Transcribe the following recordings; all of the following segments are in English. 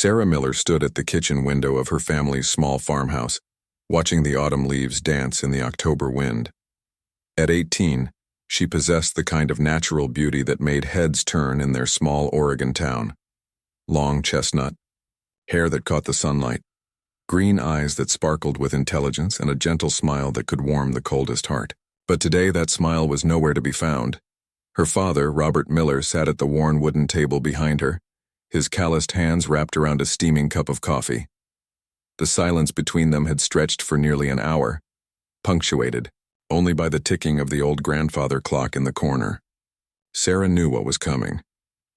Sarah Miller stood at the kitchen window of her family's small farmhouse, watching the autumn leaves dance in the October wind. At 18, she possessed the kind of natural beauty that made heads turn in their small Oregon town. Long chestnut, hair that caught the sunlight, green eyes that sparkled with intelligence, and a gentle smile that could warm the coldest heart. But today that smile was nowhere to be found. Her father, Robert Miller, sat at the worn wooden table behind her, his calloused hands wrapped around a steaming cup of coffee. The silence between them had stretched for nearly an hour, punctuated only by the ticking of the old grandfather clock in the corner. Sarah knew what was coming.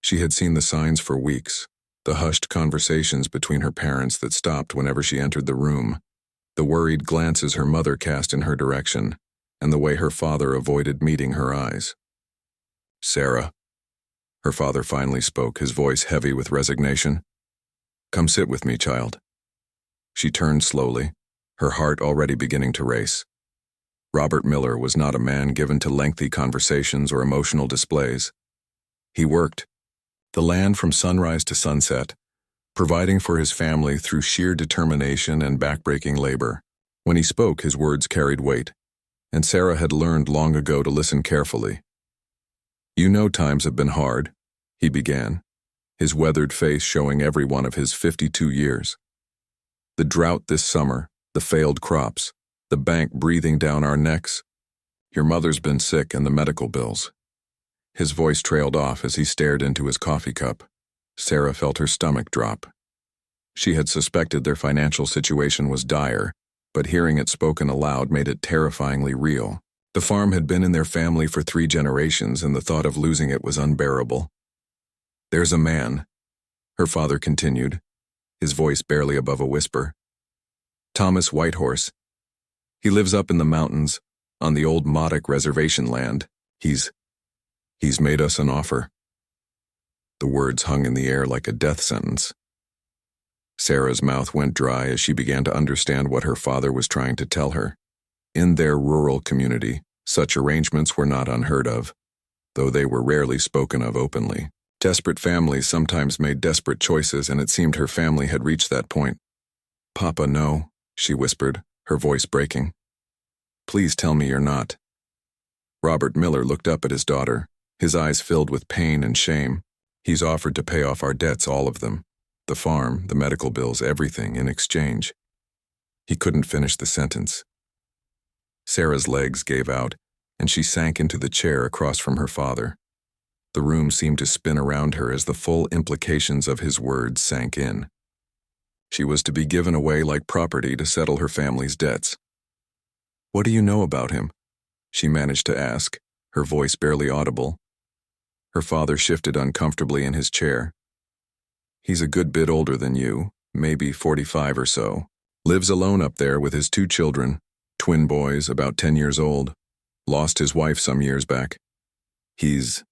She had seen the signs for weeks, the hushed conversations between her parents that stopped whenever she entered the room, the worried glances her mother cast in her direction, and the way her father avoided meeting her eyes. "Sarah," her father finally spoke, his voice heavy with resignation. "Come sit with me, child." She turned slowly, her heart already beginning to race. Robert Miller was not a man given to lengthy conversations or emotional displays. He worked the land from sunrise to sunset, providing for his family through sheer determination and backbreaking labor. When he spoke, his words carried weight, and Sarah had learned long ago to listen carefully. "You know times have been hard," he began, his weathered face showing every one of his 52 years. "The drought this summer, the failed crops, the bank breathing down our necks. Your mother's been sick and the medical bills." His voice trailed off as he stared into his coffee cup. Sarah felt her stomach drop. She had suspected their financial situation was dire, but hearing it spoken aloud made it terrifyingly real. The farm had been in their family for 3 generations, and the thought of losing it was unbearable. "There's a man," her father continued, his voice barely above a whisper. "Thomas Whitehorse. He lives up in the mountains, on the old Modoc reservation land. He's made us an offer." The words hung in the air like a death sentence. Sarah's mouth went dry as she began to understand what her father was trying to tell her. In their rural community, such arrangements were not unheard of, though they were rarely spoken of openly. Desperate families sometimes made desperate choices, and it seemed her family had reached that point. "Papa, no," she whispered, her voice breaking. "Please tell me you're not." Robert Miller looked up at his daughter, his eyes filled with pain and shame. "He's offered to pay off our debts, all of them. The farm, the medical bills, everything, in exchange." He couldn't finish the sentence. Sarah's legs gave out, and she sank into the chair across from her father. The room seemed to spin around her as the full implications of his words sank in. She was to be given away like property to settle her family's debts. "What do you know about him?" she managed to ask, her voice barely audible. Her father shifted uncomfortably in his chair. "He's a good bit older than you, maybe 45 or so. Lives alone up there with his 2 children, twin boys about 10 years old. Lost his wife some years back. He's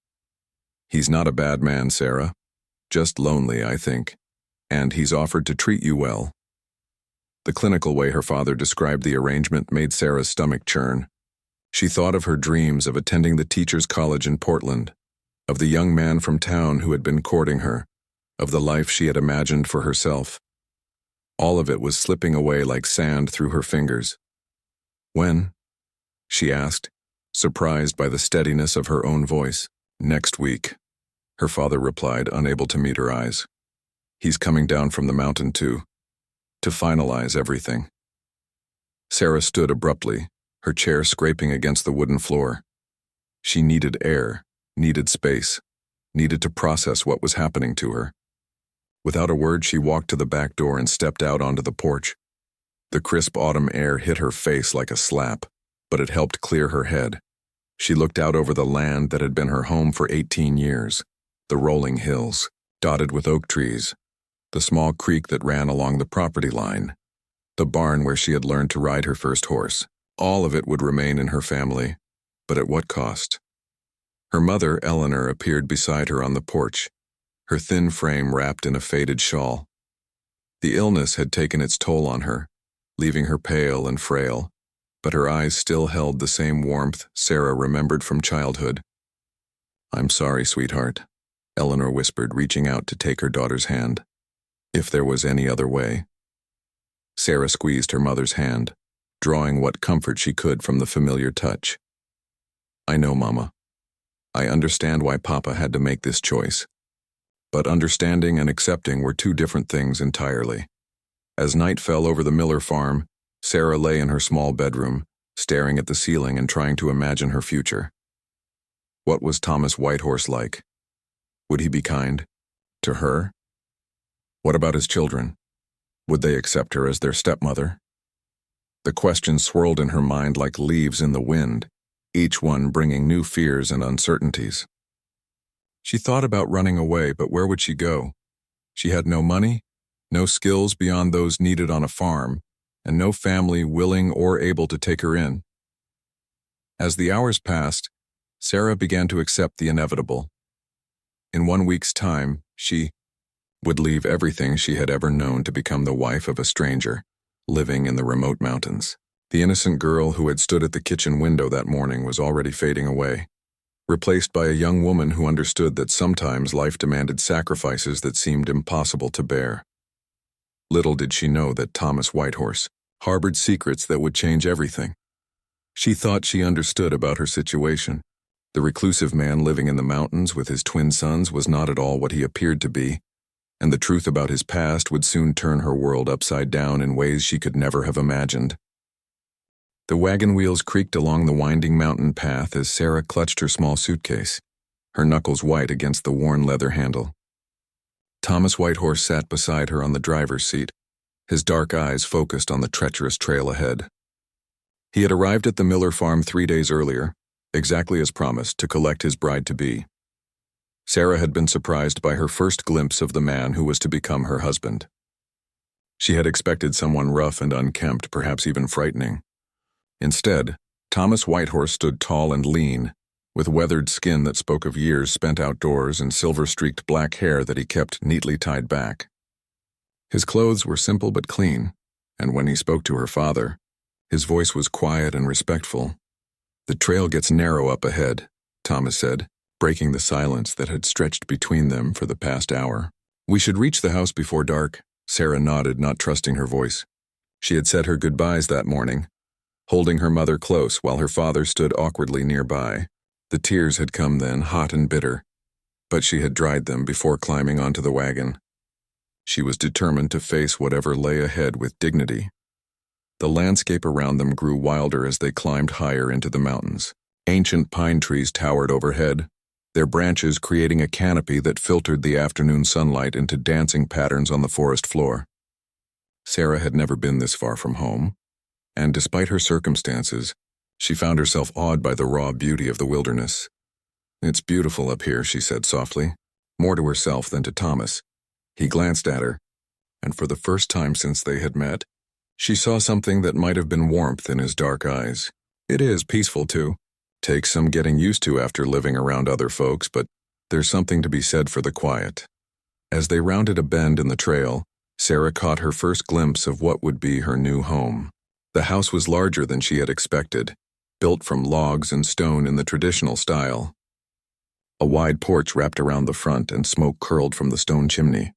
not a bad man, Sarah. Just lonely, I think. And he's offered to treat you well." The clinical way her father described the arrangement made Sarah's stomach churn. She thought of her dreams of attending the teachers' college in Portland, of the young man from town who had been courting her, of the life she had imagined for herself. All of it was slipping away like sand through her fingers. "When?" she asked, surprised by the steadiness of her own voice. "Next week," her father replied, unable to meet her eyes. "He's coming down from the mountain to finalize everything." Sarah stood abruptly, her chair scraping against the wooden floor. She needed air, needed space, needed to process what was happening to her. Without a word, she walked to the back door and stepped out onto the porch. The crisp autumn air hit her face like a slap, but it helped clear her head. She looked out over the land that had been her home for 18 years, the rolling hills, dotted with oak trees, the small creek that ran along the property line, the barn where she had learned to ride her first horse. All of it would remain in her family, but at what cost? Her mother, Eleanor, appeared beside her on the porch, her thin frame wrapped in a faded shawl. The illness had taken its toll on her, leaving her pale and frail, but her eyes still held the same warmth Sarah remembered from childhood. "I'm sorry, sweetheart," Eleanor whispered, reaching out to take her daughter's hand. If there was any other way. Sarah squeezed her mother's hand, drawing what comfort she could from the familiar touch. I know, Mama. I understand why Papa had to make this choice. But understanding and accepting were two different things entirely. As night fell over the Miller farm, Sarah lay in her small bedroom, staring at the ceiling and trying to imagine her future. What was Thomas Whitehorse like? Would he be kind? To her? What about his children? Would they accept her as their stepmother? The questions swirled in her mind like leaves in the wind, each one bringing new fears and uncertainties. She thought about running away, but where would she go? She had no money, no skills beyond those needed on a farm, and no family willing or able to take her in. As the hours passed, Sarah began to accept the inevitable. In 1 week's time, she would leave everything she had ever known to become the wife of a stranger, living in the remote mountains. The innocent girl who had stood at the kitchen window that morning was already fading away, replaced by a young woman who understood that sometimes life demanded sacrifices that seemed impossible to bear. Little did she know that Thomas Whitehorse harbored secrets that would change everything. She thought she understood about her situation. The reclusive man living in the mountains with his twin sons was not at all what he appeared to be, and the truth about his past would soon turn her world upside down in ways she could never have imagined. The wagon wheels creaked along the winding mountain path as Sarah clutched her small suitcase, her knuckles white against the worn leather handle. Thomas Whitehorse sat beside her on the driver's seat, his dark eyes focused on the treacherous trail ahead. He had arrived at the Miller farm 3 days earlier, exactly as promised, to collect his bride-to-be. Sarah had been surprised by her first glimpse of the man who was to become her husband. She had expected someone rough and unkempt, perhaps even frightening. Instead, Thomas Whitehorse stood tall and lean, with weathered skin that spoke of years spent outdoors and silver-streaked black hair that he kept neatly tied back. His clothes were simple but clean, and when he spoke to her father, his voice was quiet and respectful. The trail gets narrow up ahead, Thomas said, breaking the silence that had stretched between them for the past hour. We should reach the house before dark, Sarah nodded, not trusting her voice. She had said her goodbyes that morning, holding her mother close while her father stood awkwardly nearby. The tears had come then, hot and bitter, but she had dried them before climbing onto the wagon. She was determined to face whatever lay ahead with dignity. The landscape around them grew wilder as they climbed higher into the mountains. Ancient pine trees towered overhead, their branches creating a canopy that filtered the afternoon sunlight into dancing patterns on the forest floor. Sarah had never been this far from home, and despite her circumstances, she found herself awed by the raw beauty of the wilderness. It's beautiful up here, she said softly, more to herself than to Thomas. He glanced at her, and for the first time since they had met, she saw something that might have been warmth in his dark eyes. It is peaceful, too. Takes some getting used to after living around other folks, but there's something to be said for the quiet. As they rounded a bend in the trail, Sarah caught her first glimpse of what would be her new home. The house was larger than she had expected, built from logs and stone in the traditional style. A wide porch wrapped around the front and smoke curled from the stone chimney.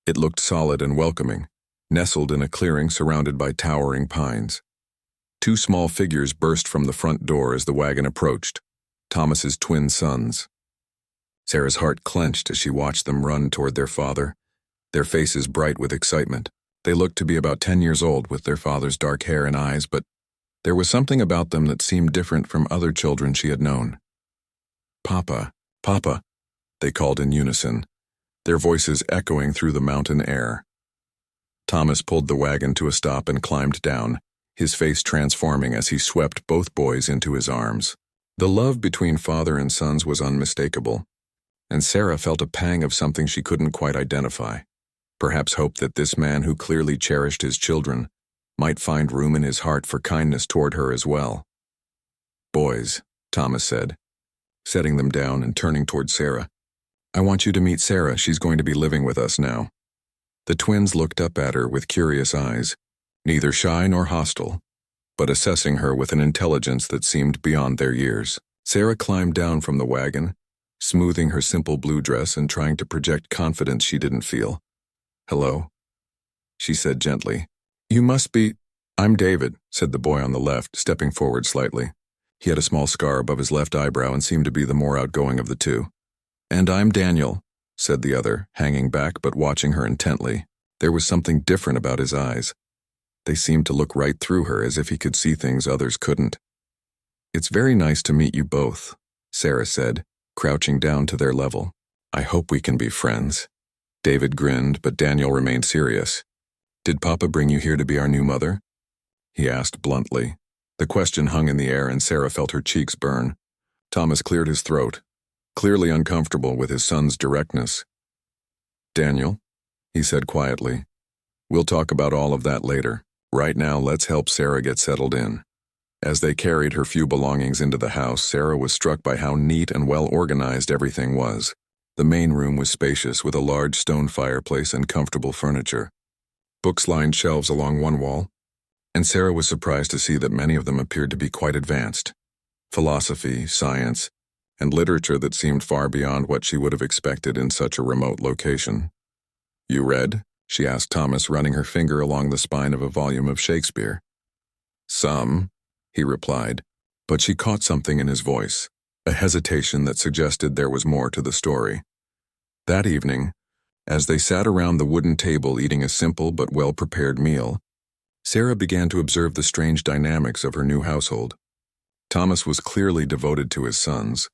It looked solid and welcoming, nestled in a clearing surrounded by towering pines. 2 small figures burst from the front door as the wagon approached, Thomas's twin sons. Sarah's heart clenched as she watched them run toward their father, their faces bright with excitement. They looked to be about 10 years old with their father's dark hair and eyes, but there was something about them that seemed different from other children she had known. Papa, Papa, they called in unison, their voices echoing through the mountain air. Thomas pulled the wagon to a stop and climbed down, his face transforming as he swept both boys into his arms. The love between father and sons was unmistakable, and Sarah felt a pang of something she couldn't quite identify. Perhaps hope that this man who clearly cherished his children might find room in his heart for kindness toward her as well. Boys, Thomas said, setting them down and turning toward Sarah. I want you to meet Sarah. She's going to be living with us now. The twins looked up at her with curious eyes, neither shy nor hostile, but assessing her with an intelligence that seemed beyond their years. Sarah climbed down from the wagon, smoothing her simple blue dress and trying to project confidence she didn't feel. Hello, she said gently. "You must be—" "I'm David," said the boy on the left, stepping forward slightly. He had a small scar above his left eyebrow and seemed to be the more outgoing of the two. "And I'm Daniel," said the other, hanging back but watching her intently. There was something different about his eyes. They seemed to look right through her, as if he could see things others couldn't. "It's very nice to meet you both," Sarah said, crouching down to their level. "I hope we can be friends." David grinned, but Daniel remained serious. "Did Papa bring you here to be our new mother?" he asked bluntly. The question hung in the air and Sarah felt her cheeks burn. Thomas cleared his throat, clearly uncomfortable with his son's directness. "Daniel," he said quietly, "we'll talk about all of that later. Right now, let's help Sarah get settled in." As they carried her few belongings into the house, Sarah was struck by how neat and well-organized everything was. The main room was spacious, with a large stone fireplace and comfortable furniture. Books lined shelves along one wall, and Sarah was surprised to see that many of them appeared to be quite advanced. Philosophy, science, and literature that seemed far beyond what she would have expected in such a remote location. "You read?" she asked Thomas, running her finger along the spine of a volume of Shakespeare. "Some," he replied, but she caught something in his voice, a hesitation that suggested there was more to the story. That evening, as they sat around the wooden table eating a simple but well-prepared meal, Sarah began to observe the strange dynamics of her new household. Thomas was clearly devoted to his sons,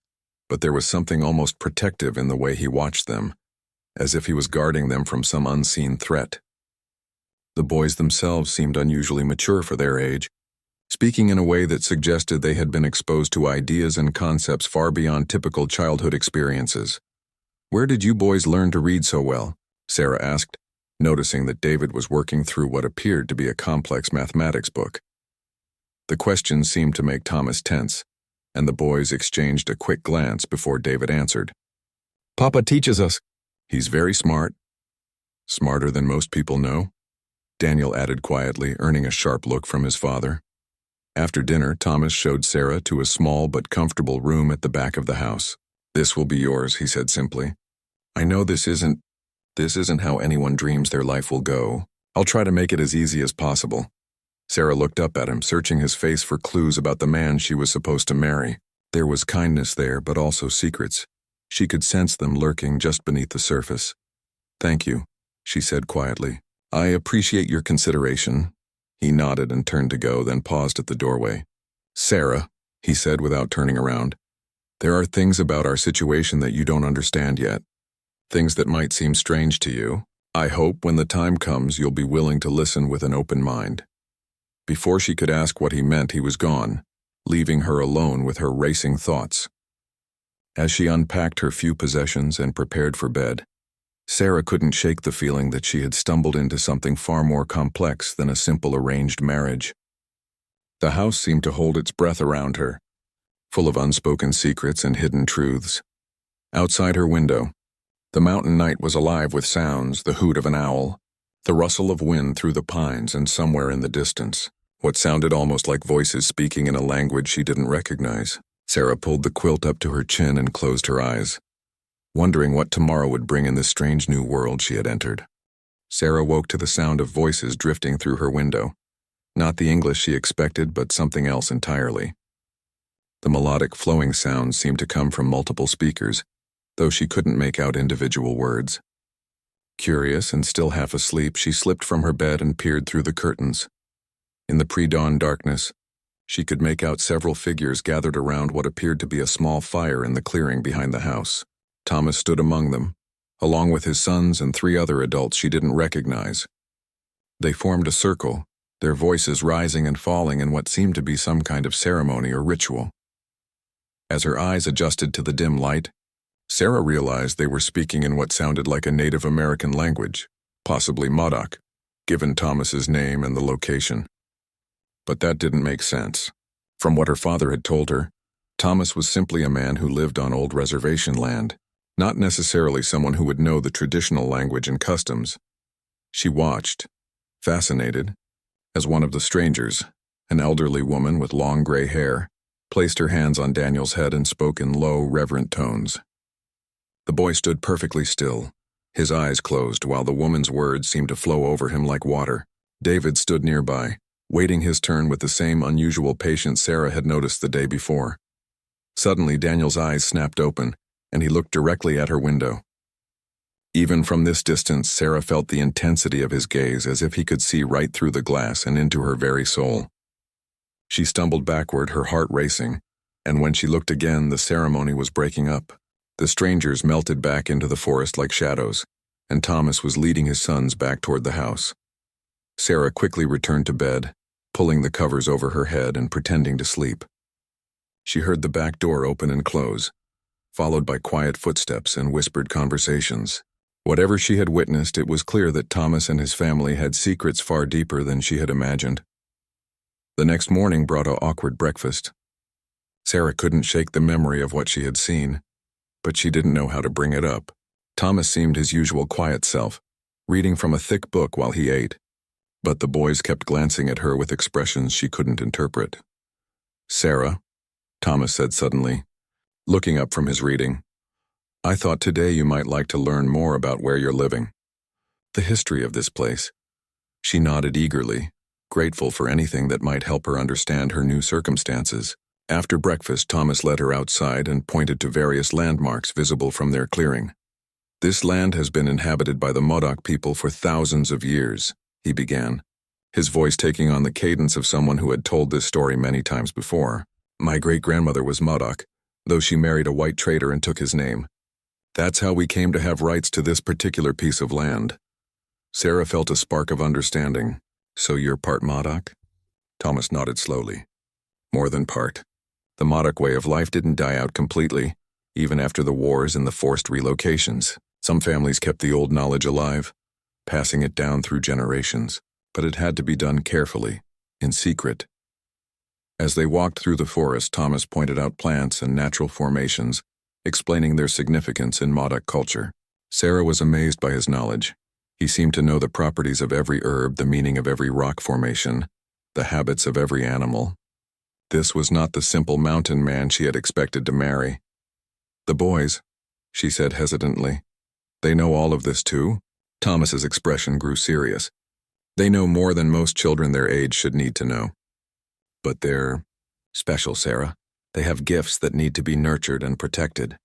but there was something almost protective in the way he watched them, as if he was guarding them from some unseen threat. The boys themselves seemed unusually mature for their age, speaking in a way that suggested they had been exposed to ideas and concepts far beyond typical childhood experiences. "Where did you boys learn to read so well?" Sarah asked, noticing that David was working through what appeared to be a complex mathematics book. The question seemed to make Thomas tense, and the boys exchanged a quick glance before David answered. "Papa teaches us." "He's very smart." "Smarter than most people know?" Daniel added quietly, earning a sharp look from his father. After dinner, Thomas showed Sarah to a small but comfortable room at the back of the house. "This will be yours," he said simply. "I know this isn't how anyone dreams their life will go. I'll try to make it as easy as possible." Sarah looked up at him, searching his face for clues about the man she was supposed to marry. There was kindness there, but also secrets. She could sense them lurking just beneath the surface. "Thank you," she said quietly. "I appreciate your consideration." He nodded and turned to go, then paused at the doorway. "Sarah," he said without turning around, "there are things about our situation that you don't understand yet. Things that might seem strange to you. I hope when the time comes you'll be willing to listen with an open mind." Before she could ask what he meant, he was gone, leaving her alone with her racing thoughts. As she unpacked her few possessions and prepared for bed, Sarah couldn't shake the feeling that she had stumbled into something far more complex than a simple arranged marriage. The house seemed to hold its breath around her, full of unspoken secrets and hidden truths. Outside her window, the mountain night was alive with sounds, the hoot of an owl, the rustle of wind through the pines, and somewhere in the distance, what sounded almost like voices speaking in a language she didn't recognize. Sarah pulled the quilt up to her chin and closed her eyes, wondering what tomorrow would bring in this strange new world she had entered. Sarah woke to the sound of voices drifting through her window. Not the English she expected, but something else entirely. The melodic flowing sounds seemed to come from multiple speakers, though she couldn't make out individual words. Curious and still half asleep, she slipped from her bed and peered through the curtains. In the pre-dawn darkness, she could make out several figures gathered around what appeared to be a small fire in the clearing behind the house. Thomas stood among them, along with his sons and 3 other adults she didn't recognize. They formed a circle, their voices rising and falling in what seemed to be some kind of ceremony or ritual. As her eyes adjusted to the dim light, Sarah realized they were speaking in what sounded like a Native American language, possibly Modoc, given Thomas's name and the location. But that didn't make sense. From what her father had told her, Thomas was simply a man who lived on old reservation land, not necessarily someone who would know the traditional language and customs. She watched, fascinated, as one of the strangers, an elderly woman with long gray hair, placed her hands on Daniel's head and spoke in low, reverent tones. The boy stood perfectly still, His eyes closed while the woman's words seemed to flow over him like water. David stood nearby, waiting his turn with the same unusual patience Sarah had noticed the day before. Suddenly, Daniel's eyes snapped open, and he looked directly at her window. Even from this distance, Sarah felt the intensity of his gaze, as if he could see right through the glass and into her very soul. She stumbled backward, her heart racing, and when she looked again, the ceremony was breaking up. The strangers melted back into the forest like shadows, and Thomas was leading his sons back toward the house. Sarah quickly returned to bed, pulling the covers over her head and pretending to sleep. She heard the back door open and close, followed by quiet footsteps and whispered conversations. Whatever she had witnessed, it was clear that Thomas and his family had secrets far deeper than she had imagined. The next morning brought an awkward breakfast. Sarah couldn't shake the memory of what she had seen, but she didn't know how to bring it up. Thomas seemed his usual quiet self, reading from a thick book while he ate, but the boys kept glancing at her with expressions she couldn't interpret. "Sarah," Thomas said suddenly, looking up from his reading, "I thought today you might like to learn more about where you're living. The history of this place." She nodded eagerly, grateful for anything that might help her understand her new circumstances. After breakfast, Thomas led her outside and pointed to various landmarks visible from their clearing. "This land has been inhabited by the Modoc people for thousands of years," he began, his voice taking on the cadence of someone who had told this story many times before. "My great-grandmother was Modoc, though she married a white trader and took his name. That's how we came to have rights to this particular piece of land." Sarah felt a spark of understanding. "So you're part Modoc?" Thomas nodded slowly. "More than part. The Modoc way of life didn't die out completely, even after the wars and the forced relocations. Some families kept the old knowledge alive, passing it down through generations, but it had to be done carefully, in secret." As they walked through the forest, Thomas pointed out plants and natural formations, explaining their significance in Modoc culture. Sarah was amazed by his knowledge. He seemed to know the properties of every herb, the meaning of every rock formation, the habits of every animal. This was not the simple mountain man she had expected to marry. "The boys," she said hesitantly, "they know all of this too?" Thomas's expression grew serious. "They know more than most children their age should need to know. But they're special, Sarah. They have gifts that need to be nurtured and protected."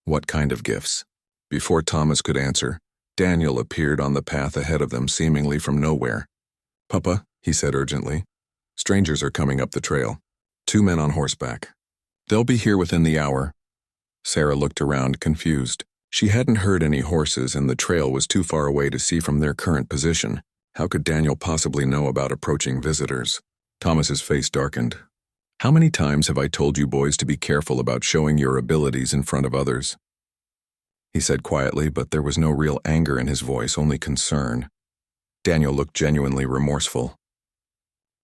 "What kind of gifts?" Before Thomas could answer, Daniel appeared on the path ahead of them, seemingly from nowhere. "Papa," he said urgently, "strangers are coming up the trail. 2 men on horseback. They'll be here within the hour." Sarah looked around, confused. She hadn't heard any horses, and the trail was too far away to see from their current position. How could Daniel possibly know about approaching visitors? Thomas's face darkened. "How many times have I told you boys to be careful about showing your abilities in front of others?" he said quietly, but there was no real anger in his voice, only concern. Daniel looked genuinely remorseful.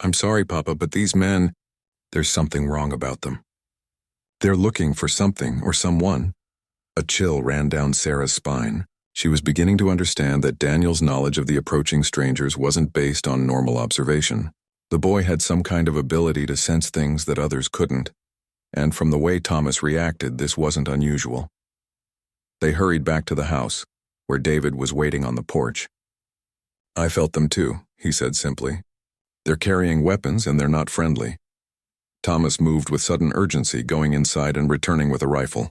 "I'm sorry, Papa, but these men, there's something wrong about them. They're looking for something or someone." A chill ran down Sarah's spine. She was beginning to understand that Daniel's knowledge of the approaching strangers wasn't based on normal observation. The boy had some kind of ability to sense things that others couldn't, and from the way Thomas reacted, this wasn't unusual. They hurried back to the house, where David was waiting on the porch. "I felt them too," he said simply. "They're carrying weapons and they're not friendly." Thomas moved with sudden urgency, going inside and returning with a rifle.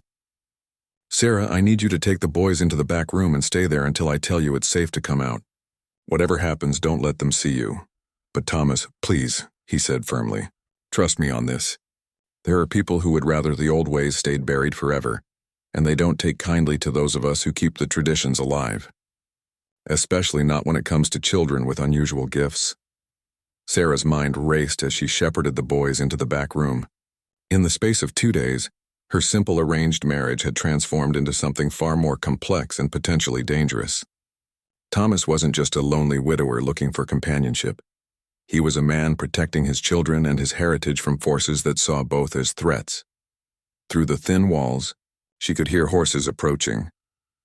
"Sarah, I need you to take the boys into the back room and stay there until I tell you it's safe to come out. Whatever happens, don't let them see you." "But Thomas, please," he said firmly. "Trust me on this. There are people who would rather the old ways stayed buried forever, and they don't take kindly to those of us who keep the traditions alive. Especially not when it comes to children with unusual gifts." Sarah's mind raced as she shepherded the boys into the back room. In the space of 2 days, her simple arranged marriage had transformed into something far more complex and potentially dangerous. Thomas wasn't just a lonely widower looking for companionship. He was a man protecting his children and his heritage from forces that saw both as threats. Through the thin walls, she could hear horses approaching,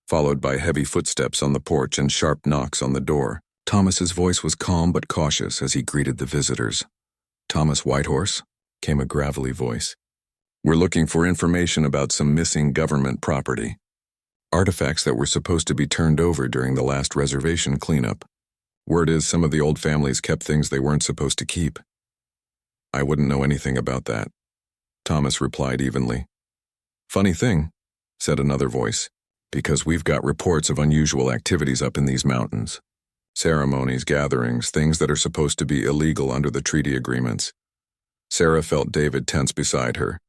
followed by heavy footsteps on the porch and sharp knocks on the door. Thomas's voice was calm but cautious as he greeted the visitors. "Thomas Whitehorse," came a gravelly voice. "We're looking for information about some missing government property." Artifacts that were supposed to be turned over during the last reservation cleanup. Word is some of the old families kept things they weren't supposed to keep. I wouldn't know anything about that, Thomas replied evenly. Funny thing, said another voice, because we've got reports of unusual activities up in these mountains. Ceremonies, gatherings, things that are supposed to be illegal under the treaty agreements. Sarah felt David tense beside her,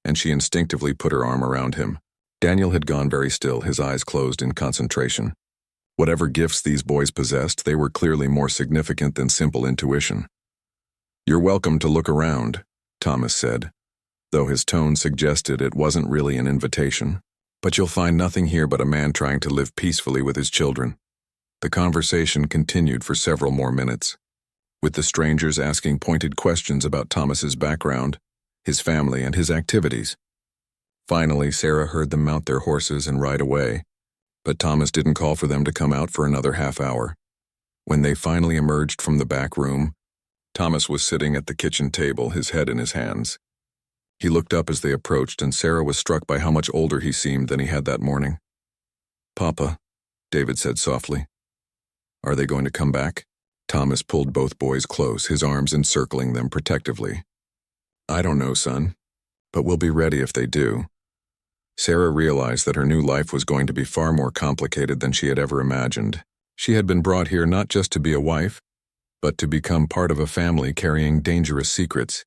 and she instinctively put her arm around him. Daniel had gone very still, his eyes closed in concentration. Whatever gifts these boys possessed, they were clearly more significant than simple intuition. You're welcome to look around, Thomas said, though his tone suggested it wasn't really an invitation. But you'll find nothing here but a man trying to live peacefully with his children. The conversation continued for several more minutes, with the strangers asking pointed questions about Thomas's background, his family, and his activities. Finally, Sarah heard them mount their horses and ride away, but Thomas didn't call for them to come out for another half hour. When they finally emerged from the back room, Thomas was sitting at the kitchen table, his head in his hands. He looked up as they approached, and Sarah was struck by how much older he seemed than he had that morning. Papa, David said softly. Are they going to come back? Thomas pulled both boys close, his arms encircling them protectively. I don't know, son, but we'll be ready if they do. Sarah realized that her new life was going to be far more complicated than she had ever imagined. She had been brought here not just to be a wife, but to become part of a family carrying dangerous secrets.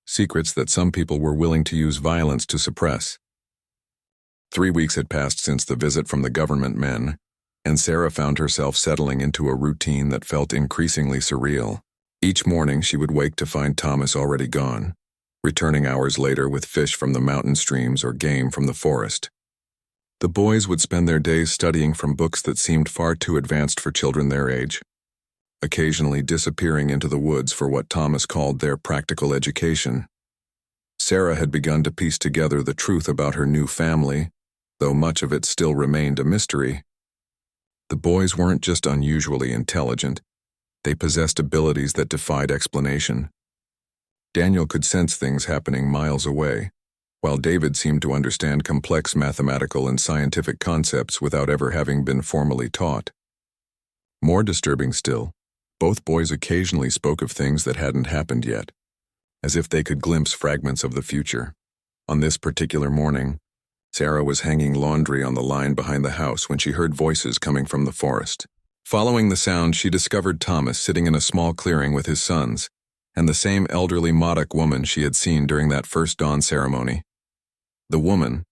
Secrets that some people were willing to use violence to suppress. 3 weeks had passed since the visit from the government men, and Sarah found herself settling into a routine that felt increasingly surreal. Each morning she would wake to find Thomas already gone, returning hours later with fish from the mountain streams or game from the forest. The boys would spend their days studying from books that seemed far too advanced for children their age, occasionally disappearing into the woods for what Thomas called their practical education. Sarah had begun to piece together the truth about her new family, though much of it still remained a mystery. The boys weren't just unusually intelligent, they possessed abilities that defied explanation. Daniel could sense things happening miles away, while David seemed to understand complex mathematical and scientific concepts without ever having been formally taught. More disturbing still, both boys occasionally spoke of things that hadn't happened yet, as if they could glimpse fragments of the future. On this particular morning, Sarah was hanging laundry on the line behind the house when she heard voices coming from the forest. Following the sound, she discovered Thomas sitting in a small clearing with his sons, and the same elderly Modoc woman she had seen during that first dawn ceremony. The woman,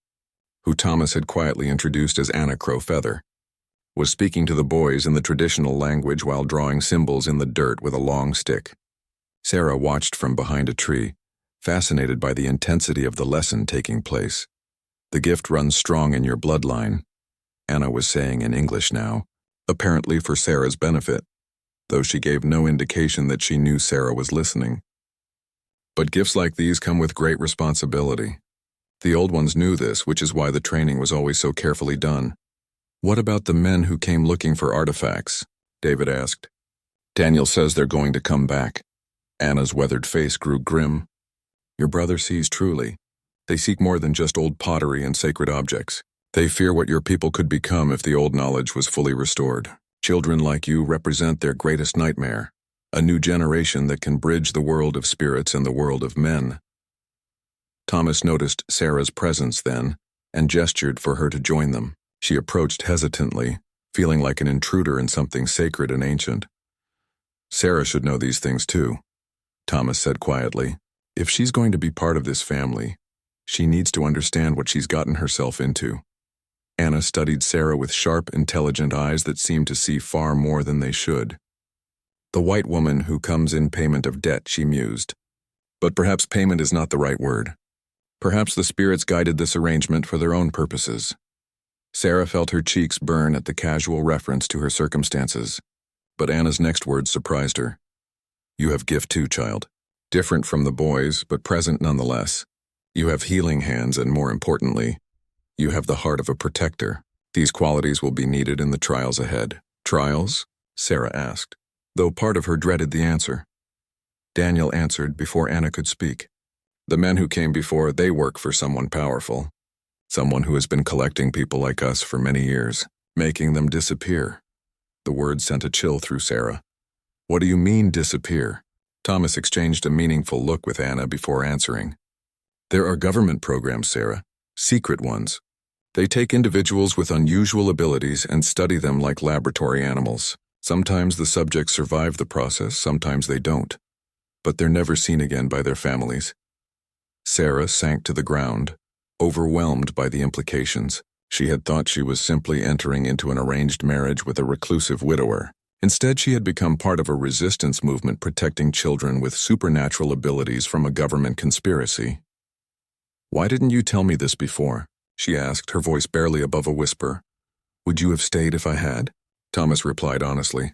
who Thomas had quietly introduced as Anna Crowfeather, was speaking to the boys in the traditional language while drawing symbols in the dirt with a long stick. Sarah watched from behind a tree, fascinated by the intensity of the lesson taking place. The gift runs strong in your bloodline, Anna was saying in English now, apparently for Sarah's benefit, though she gave no indication that she knew Sarah was listening. But gifts like these come with great responsibility. The old ones knew this, which is why the training was always so carefully done. What about the men who came looking for artifacts? David asked. Daniel says they're going to come back. Anna's weathered face grew grim. Your brother sees truly. They seek more than just old pottery and sacred objects. They fear what your people could become if the old knowledge was fully restored. Children like you represent their greatest nightmare, a new generation that can bridge the world of spirits and the world of men. Thomas noticed Sarah's presence then, and gestured for her to join them. She approached hesitantly, feeling like an intruder in something sacred and ancient. Sarah should know these things too, Thomas said quietly. If she's going to be part of this family, she needs to understand what she's gotten herself into. Anna studied Sarah with sharp, intelligent eyes that seemed to see far more than they should. The white woman who comes in payment of debt, she mused. But perhaps payment is not the right word. Perhaps the spirits guided this arrangement for their own purposes. Sarah felt her cheeks burn at the casual reference to her circumstances, but Anna's next words surprised her. You have gift too, child. Different from the boys, but present nonetheless. You have healing hands, and more importantly, you have the heart of a protector. These qualities will be needed in the trials ahead. Trials? Sarah asked, though part of her dreaded the answer. Daniel answered before Anna could speak. The men who came before, they work for someone powerful. Someone who has been collecting people like us for many years, making them disappear. The word sent a chill through Sarah. What do you mean, disappear? Thomas exchanged a meaningful look with Anna before answering. There are government programs, Sarah, secret ones. They take individuals with unusual abilities and study them like laboratory animals. Sometimes the subjects survive the process, sometimes they don't. But they're never seen again by their families. Sarah sank to the ground, overwhelmed by the implications. She had thought she was simply entering into an arranged marriage with a reclusive widower. Instead, she had become part of a resistance movement protecting children with supernatural abilities from a government conspiracy. Why didn't you tell me this before? She asked, her voice barely above a whisper. Would you have stayed if I had? Thomas replied honestly.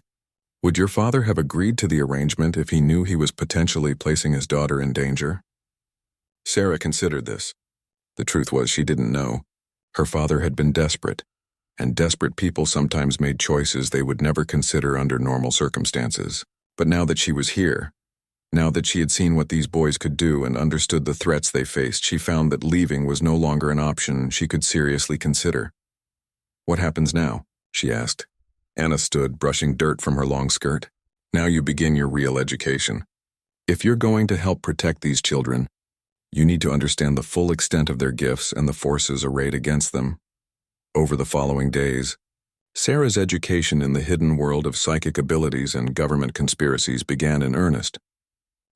Would your father have agreed to the arrangement if he knew he was potentially placing his daughter in danger? Sarah considered this. The truth was she didn't know. Her father had been desperate, and desperate people sometimes made choices they would never consider under normal circumstances. But now that she was here, now that she had seen what these boys could do and understood the threats they faced, she found that leaving was no longer an option she could seriously consider. What happens now? She asked. Anna stood, brushing dirt from her long skirt. Now you begin your real education. If you're going to help protect these children, you need to understand the full extent of their gifts and the forces arrayed against them. Over the following days, Sarah's education in the hidden world of psychic abilities and government conspiracies began in earnest.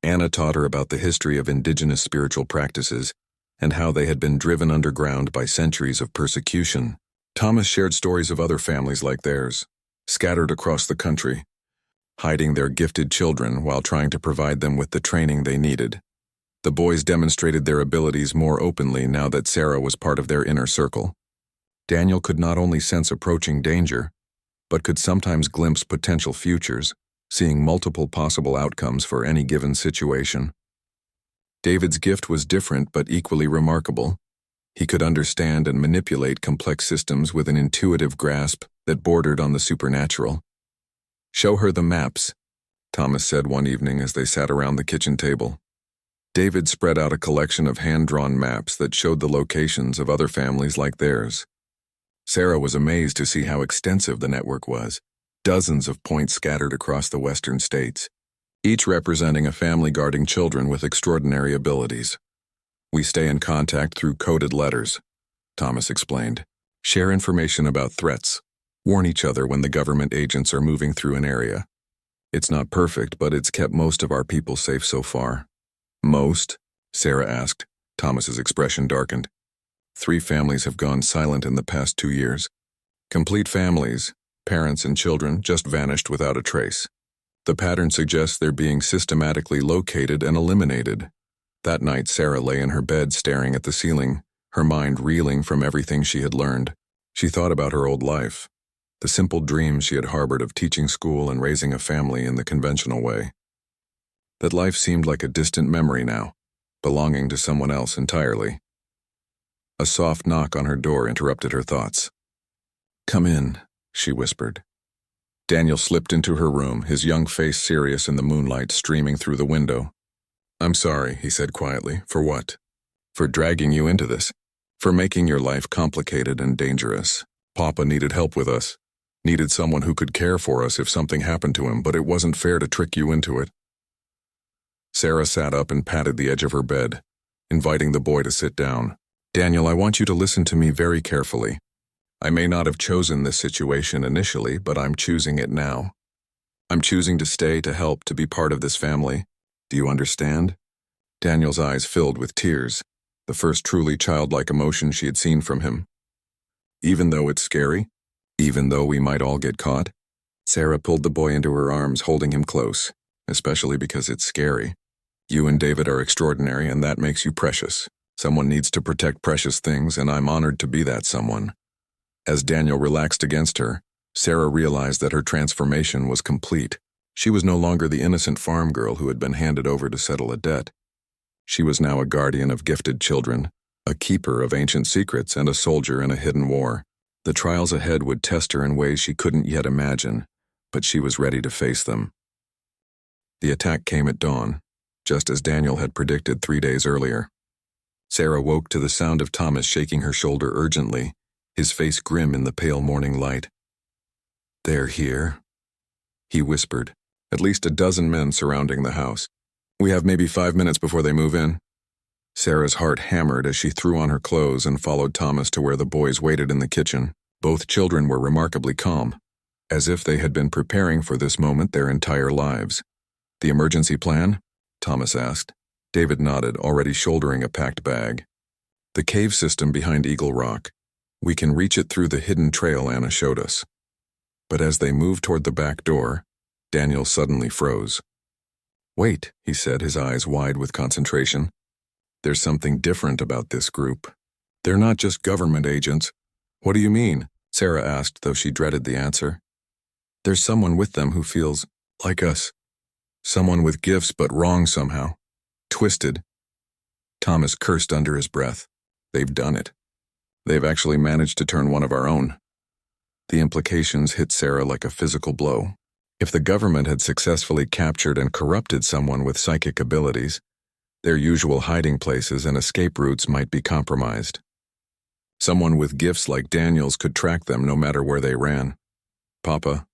Anna taught her about the history of indigenous spiritual practices and how they had been driven underground by centuries of persecution. Thomas shared stories of other families like theirs, scattered across the country, hiding their gifted children while trying to provide them with the training they needed. The boys demonstrated their abilities more openly now that Sarah was part of their inner circle. Daniel could not only sense approaching danger, but could sometimes glimpse potential futures, seeing multiple possible outcomes for any given situation. David's gift was different but equally remarkable. He could understand and manipulate complex systems with an intuitive grasp that bordered on the supernatural. Show her the maps, Thomas said one evening as they sat around the kitchen table. David spread out a collection of hand-drawn maps that showed the locations of other families like theirs. Sarah was amazed to see how extensive the network was, dozens of points scattered across the western states, each representing a family guarding children with extraordinary abilities. We stay in contact through coded letters, Thomas explained. Share information about threats. Warn each other when the government agents are moving through an area. It's not perfect, but it's kept most of our people safe so far. Most? Sarah asked. Thomas's expression darkened. 3 families have gone silent in the past 2 years. Complete families, parents and children, just vanished without a trace. The pattern suggests they're being systematically located and eliminated. That night, Sarah lay in her bed staring at the ceiling, her mind reeling from everything she had learned. She thought about her old life, the simple dreams she had harbored of teaching school and raising a family in the conventional way. That life seemed like a distant memory now, belonging to someone else entirely. A soft knock on her door interrupted her thoughts. "Come in," she whispered. Daniel slipped into her room, his young face serious in the moonlight streaming through the window. "I'm sorry," he said quietly. "For what?" "For dragging you into this. For making your life complicated and dangerous. Papa needed help with us. Needed someone who could care for us if something happened to him, but it wasn't fair to trick you into it." Sarah sat up and patted the edge of her bed, inviting the boy to sit down. "Daniel, I want you to listen to me very carefully. I may not have chosen this situation initially, but I'm choosing it now. I'm choosing to stay, to help, to be part of this family. Do you understand?" Daniel's eyes filled with tears, the first truly childlike emotion she had seen from him. "Even though it's scary? Even though we might all get caught?" Sarah pulled the boy into her arms, holding him close, especially because it's scary. "You and David are extraordinary, and that makes you precious. Someone needs to protect precious things, and I'm honored to be that someone." As Daniel relaxed against her, Sarah realized that her transformation was complete. She was no longer the innocent farm girl who had been handed over to settle a debt. She was now a guardian of gifted children, a keeper of ancient secrets, and a soldier in a hidden war. The trials ahead would test her in ways she couldn't yet imagine, but she was ready to face them. The attack came at dawn, just as Daniel had predicted 3 days earlier. Sarah woke to the sound of Thomas shaking her shoulder urgently, his face grim in the pale morning light. "They're here," he whispered, at least a dozen men surrounding the house. "We have maybe 5 minutes before they move in." Sarah's heart hammered as she threw on her clothes and followed Thomas to where the boys waited in the kitchen. Both children were remarkably calm, as if they had been preparing for this moment their entire lives. "The emergency plan?" Thomas asked. David nodded, already shouldering a packed bag. "The cave system behind Eagle Rock. We can reach it through the hidden trail Anna showed us." But as they moved toward the back door, Daniel suddenly froze. "Wait," he said, his eyes wide with concentration. "There's something different about this group. They're not just government agents." "What do you mean?" Sarah asked, though she dreaded the answer. "There's someone with them who feels like us. Someone with gifts but wrong somehow. Twisted." Thomas cursed under his breath. "They've done it. They've actually managed to turn one of our own." The implications hit Sarah like a physical blow. If the government had successfully captured and corrupted someone with psychic abilities, their usual hiding places and escape routes might be compromised. Someone with gifts like Daniel's could track them no matter where they ran. "Papa,"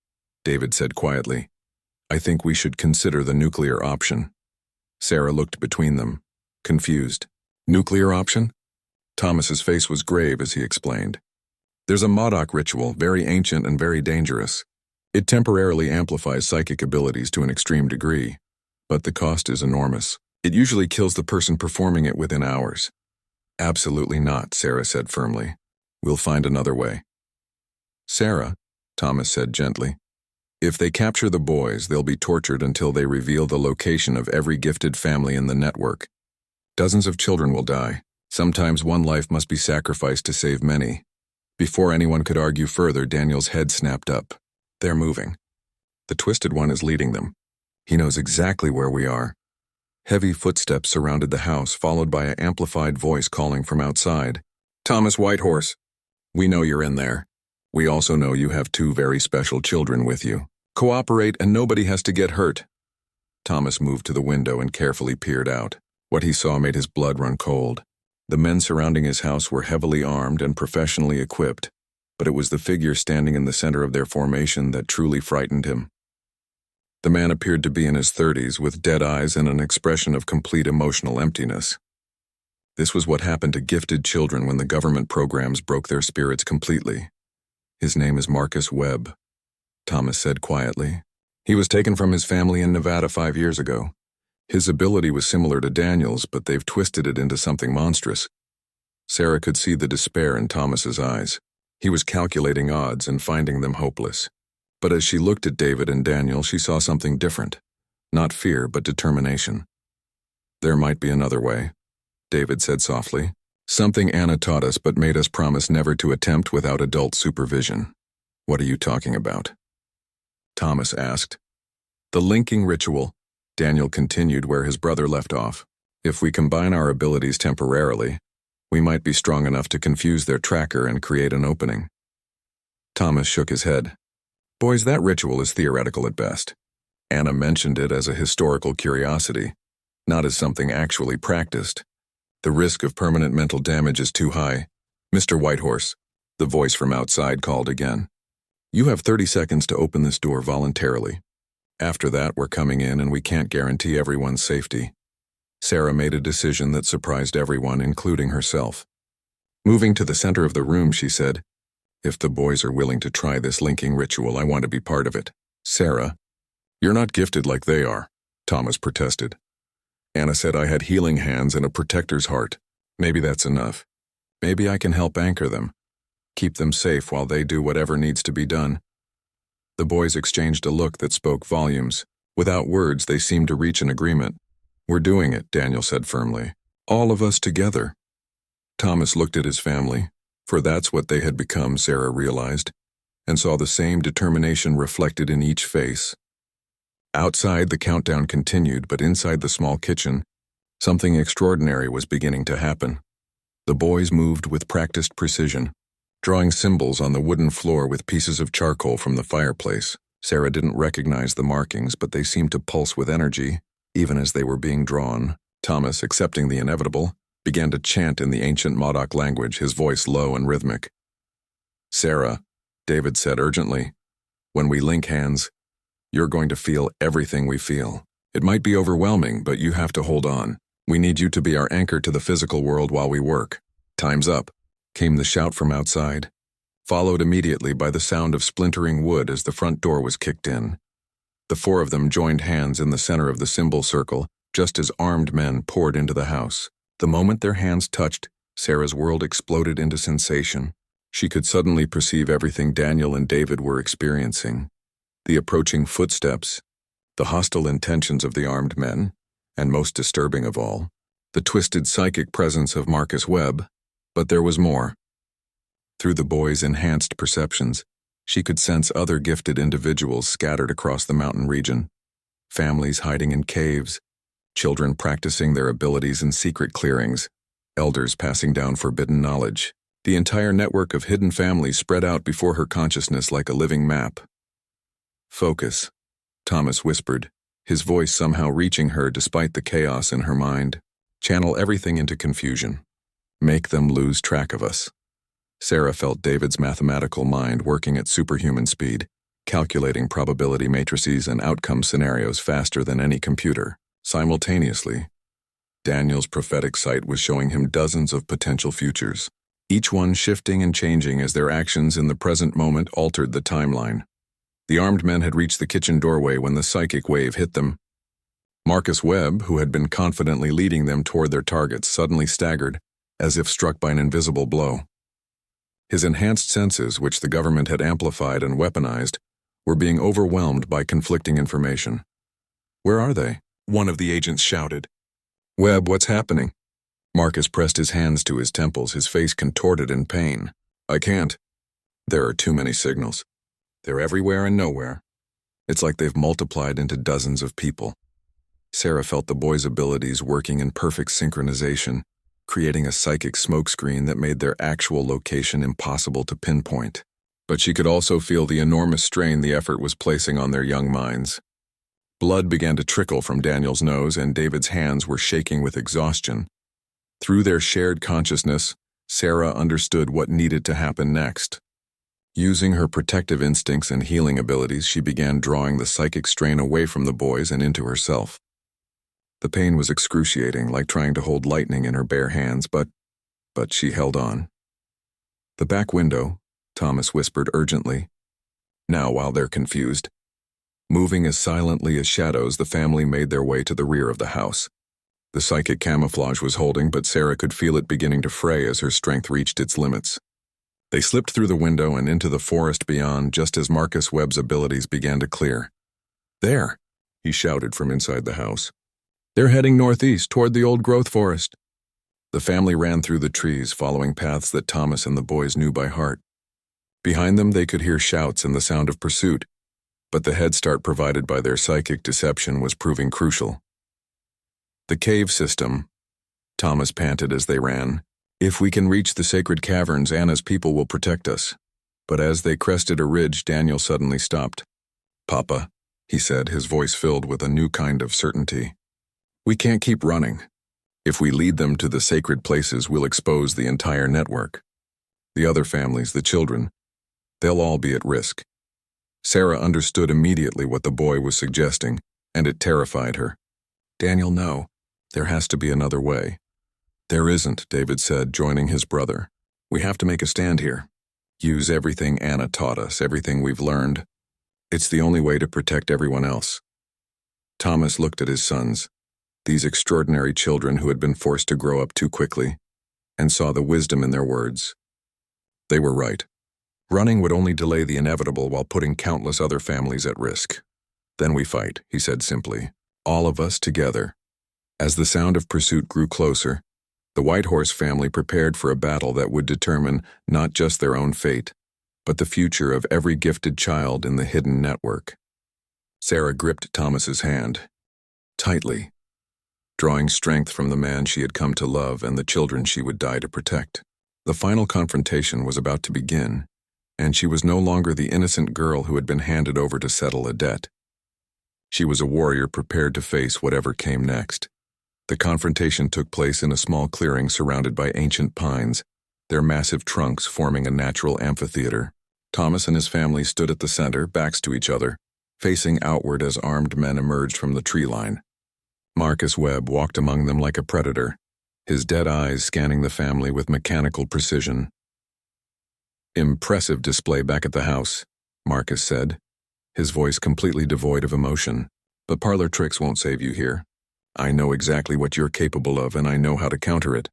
David said quietly, "I think we should consider the nuclear option." Sarah looked between them, confused. "Nuclear option?" Thomas's face was grave as he explained. "There's a Modoc ritual, very ancient and very dangerous. It temporarily amplifies psychic abilities to an extreme degree, but the cost is enormous. It usually kills the person performing it within hours." "Absolutely not," Sarah said firmly. "We'll find another way." "Sarah," Thomas said gently, "if they capture the boys, they'll be tortured until they reveal the location of every gifted family in the network. Dozens of children will die. Sometimes one life must be sacrificed to save many." Before anyone could argue further, Daniel's head snapped up. "They're moving. The Twisted One is leading them. He knows exactly where we are." Heavy footsteps surrounded the house, followed by an amplified voice calling from outside. "Thomas Whitehorse, we know you're in there. We also know you have 2 very special children with you. Cooperate and nobody has to get hurt." Thomas moved to the window and carefully peered out. What he saw made his blood run cold. The men surrounding his house were heavily armed and professionally equipped, but it was the figure standing in the center of their formation that truly frightened him. The man appeared to be in his 30s with dead eyes and an expression of complete emotional emptiness. This was what happened to gifted children when the government programs broke their spirits completely. "His name is Marcus Webb," Thomas said quietly. "He was taken from his family in Nevada 5 years ago. His ability was similar to Daniel's, but they've twisted it into something monstrous." Sarah could see the despair in Thomas's eyes. He was calculating odds and finding them hopeless. But as she looked at David and Daniel, she saw something different. Not fear, but determination. "There might be another way," David said softly. "Something Anna taught us but made us promise never to attempt without adult supervision." "What are you talking about?" Thomas asked. "The linking ritual," Daniel continued where his brother left off. "If we combine our abilities temporarily, we might be strong enough to confuse their tracker and create an opening." Thomas shook his head. "Boys, that ritual is theoretical at best. Anna mentioned it as a historical curiosity, not as something actually practiced. The risk of permanent mental damage is too high." "Mr. Whitehorse," the voice from outside called again. "You have 30 seconds to open this door voluntarily. After that, we're coming in and we can't guarantee everyone's safety." Sarah made a decision that surprised everyone, including herself. Moving to the center of the room, she said, "If the boys are willing to try this linking ritual, I want to be part of it." "Sarah, you're not gifted like they are," Thomas protested. "Anna said I had healing hands and a protector's heart. Maybe that's enough. Maybe I can help anchor them, keep them safe while they do whatever needs to be done." The boys exchanged a look that spoke volumes. Without words, they seemed to reach an agreement. "We're doing it," Daniel said firmly. "All of us together." Thomas looked at his family, for that's what they had become, Sarah realized, and saw the same determination reflected in each face. Outside, the countdown continued, but inside the small kitchen, something extraordinary was beginning to happen. The boys moved with practiced precision, drawing symbols on the wooden floor with pieces of charcoal from the fireplace. Sarah didn't recognize the markings, but they seemed to pulse with energy, even as they were being drawn. Thomas, accepting the inevitable, began to chant in the ancient Modoc language, his voice low and rhythmic. "Sarah," David said urgently, "when we link hands, you're going to feel everything we feel. It might be overwhelming, but you have to hold on. We need you to be our anchor to the physical world while we work." "Time's up," came the shout from outside, followed immediately by the sound of splintering wood as the front door was kicked in. The four of them joined hands in the center of the symbol circle, just as armed men poured into the house. The moment their hands touched, Sarah's world exploded into sensation. She could suddenly perceive everything Daniel and David were experiencing. The approaching footsteps, the hostile intentions of the armed men, and most disturbing of all, the twisted psychic presence of Marcus Webb. But there was more. Through the boy's enhanced perceptions, she could sense other gifted individuals scattered across the mountain region. Families hiding in caves, children practicing their abilities in secret clearings, elders passing down forbidden knowledge. The entire network of hidden families spread out before her consciousness like a living map. "Focus," Thomas whispered, his voice somehow reaching her despite the chaos in her mind. "Channel everything into confusion. Make them lose track of us." Sarah felt David's mathematical mind working at superhuman speed, calculating probability matrices and outcome scenarios faster than any computer. Simultaneously, Daniel's prophetic sight was showing him dozens of potential futures, each one shifting and changing as their actions in the present moment altered the timeline. The armed men had reached the kitchen doorway when the psychic wave hit them. Marcus Webb, who had been confidently leading them toward their targets, suddenly staggered, as if struck by an invisible blow. His enhanced senses, which the government had amplified and weaponized, were being overwhelmed by conflicting information. "Where are they?" one of the agents shouted. "Webb, what's happening?" Marcus pressed his hands to his temples, his face contorted in pain. "I can't. There are too many signals. They're everywhere and nowhere. It's like they've multiplied into dozens of people." Sarah felt the boy's abilities working in perfect synchronization, creating a psychic smokescreen that made their actual location impossible to pinpoint. But she could also feel the enormous strain the effort was placing on their young minds. Blood began to trickle from Daniel's nose, and David's hands were shaking with exhaustion. Through their shared consciousness, Sarah understood what needed to happen next. Using her protective instincts and healing abilities, she began drawing the psychic strain away from the boys and into herself. The pain was excruciating, like trying to hold lightning in her bare hands, but she held on. "The back window," Thomas whispered urgently. Now, while they're confused, moving as silently as shadows, the family made their way to the rear of the house. The psychic camouflage was holding, but Sarah could feel it beginning to fray as her strength reached its limits. They slipped through the window and into the forest beyond just as Marcus Webb's abilities began to clear. "There!" he shouted from inside the house. "They're heading northeast toward the old growth forest." The family ran through the trees, following paths that Thomas and the boys knew by heart. Behind them, they could hear shouts and the sound of pursuit, but the head start provided by their psychic deception was proving crucial. "The cave system," Thomas panted as they ran. "If we can reach the sacred caverns, Anna's people will protect us." But as they crested a ridge, Daniel suddenly stopped. "Papa," he said, his voice filled with a new kind of certainty. "We can't keep running. If we lead them to the sacred places, we'll expose the entire network. The other families, the children, they'll all be at risk." Sarah understood immediately what the boy was suggesting, and it terrified her. "Daniel, no. There has to be another way." "There isn't," David said, joining his brother. "We have to make a stand here. Use everything Anna taught us, everything we've learned. It's the only way to protect everyone else." Thomas looked at his sons, these extraordinary children who had been forced to grow up too quickly, and saw the wisdom in their words. They were right. Running would only delay the inevitable while putting countless other families at risk. "Then we fight," he said simply. "All of us together." As the sound of pursuit grew closer, the Whitehorse family prepared for a battle that would determine not just their own fate, but the future of every gifted child in the hidden network. Sarah gripped Thomas's hand tightly, drawing strength from the man she had come to love and the children she would die to protect. The final confrontation was about to begin, and she was no longer the innocent girl who had been handed over to settle a debt. She was a warrior prepared to face whatever came next. The confrontation took place in a small clearing surrounded by ancient pines, their massive trunks forming a natural amphitheater. Thomas and his family stood at the center, backs to each other, facing outward as armed men emerged from the tree line. Marcus Webb walked among them like a predator, his dead eyes scanning the family with mechanical precision. "Impressive display back at the house," Marcus said, his voice completely devoid of emotion. "But parlor tricks won't save you here. I know exactly what you're capable of, and I know how to counter it."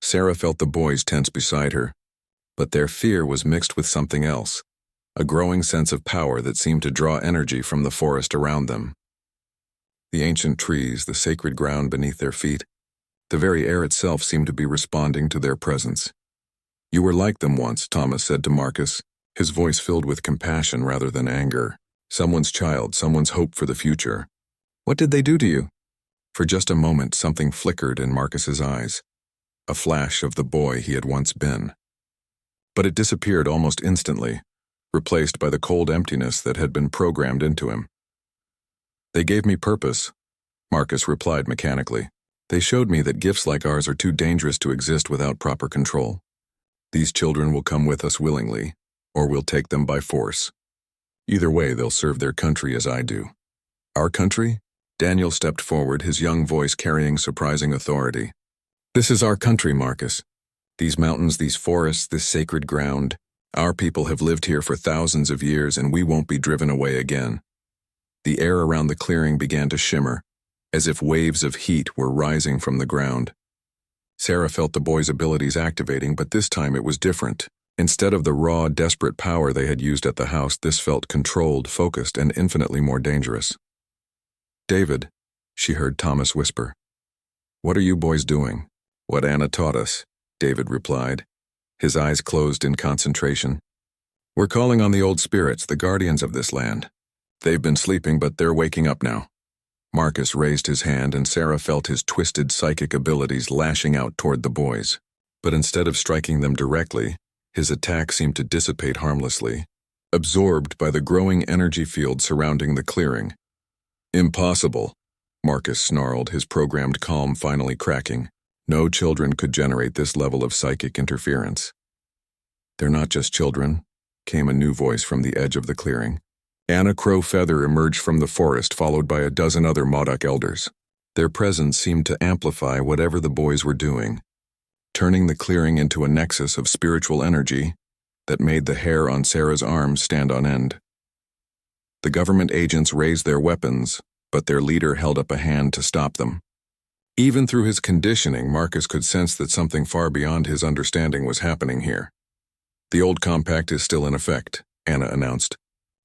Sarah felt the boys tense beside her, but their fear was mixed with something else, a growing sense of power that seemed to draw energy from the forest around them. The ancient trees, the sacred ground beneath their feet, the very air itself seemed to be responding to their presence. "You were like them once," Thomas said to Marcus, his voice filled with compassion rather than anger. "Someone's child, someone's hope for the future." "What did they do to you?" For just a moment, something flickered in Marcus's eyes, a flash of the boy he had once been. But it disappeared almost instantly, replaced by the cold emptiness that had been programmed into him. "They gave me purpose," Marcus replied mechanically. "They showed me that gifts like ours are too dangerous to exist without proper control. These children will come with us willingly, or we'll take them by force. Either way, they'll serve their country as I do." "Our country?" Daniel stepped forward, his young voice carrying surprising authority. "This is our country, Marcus. These mountains, these forests, this sacred ground. Our people have lived here for thousands of years, and we won't be driven away again." The air around the clearing began to shimmer, as if waves of heat were rising from the ground. Sarah felt the boys' abilities activating, but this time it was different. Instead of the raw, desperate power they had used at the house, this felt controlled, focused, and infinitely more dangerous. "David," she heard Thomas whisper. "What are you boys doing?" "What Anna taught us," David replied, his eyes closed in concentration. "We're calling on the old spirits, the guardians of this land. They've been sleeping, but they're waking up now." Marcus raised his hand, and Sarah felt his twisted psychic abilities lashing out toward the boys. But instead of striking them directly, his attack seemed to dissipate harmlessly, absorbed by the growing energy field surrounding the clearing. "Impossible," Marcus snarled, his programmed calm finally cracking. No children could generate this level of psychic interference. "They're not just children," came a new voice from the edge of the clearing. Anna Crow Feather emerged from the forest, followed by a dozen other Modoc elders. Their presence seemed to amplify whatever the boys were doing, turning the clearing into a nexus of spiritual energy that made the hair on Sarah's arms stand on end. The government agents raised their weapons, but their leader held up a hand to stop them. Even through his conditioning, Marcus could sense that something far beyond his understanding was happening here. "The old compact is still in effect," Anna announced,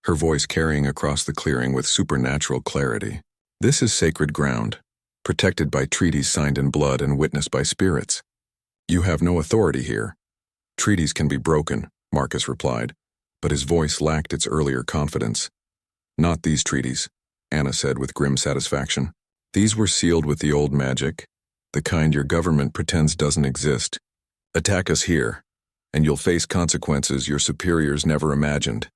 her voice carrying across the clearing with supernatural clarity. "This is sacred ground, protected by treaties signed in blood and witnessed by spirits. You have no authority here." "Treaties can be broken," Marcus replied, but his voice lacked its earlier confidence. "Not these treaties," Anna said with grim satisfaction. "These were sealed with the old magic, the kind your government pretends doesn't exist. Attack us here, and you'll face consequences your superiors never imagined."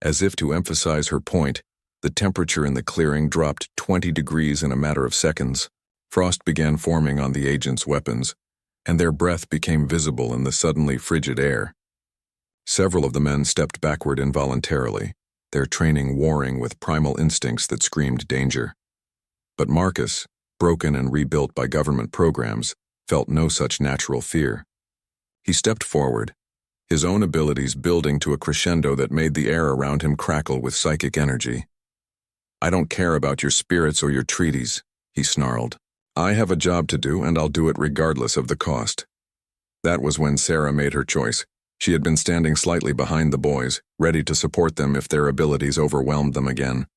As if to emphasize her point, the temperature in the clearing dropped 20 degrees in a matter of seconds. Frost began forming on the agents' weapons, and their breath became visible in the suddenly frigid air. Several of the men stepped backward involuntarily, their training warring with primal instincts that screamed danger. But Marcus, broken and rebuilt by government programs, felt no such natural fear. He stepped forward, his own abilities building to a crescendo that made the air around him crackle with psychic energy. "I don't care about your spirits or your treaties," he snarled. "I have a job to do, and I'll do it regardless of the cost." That was when Sarah made her choice. She had been standing slightly behind the boys, ready to support them if their abilities overwhelmed them again.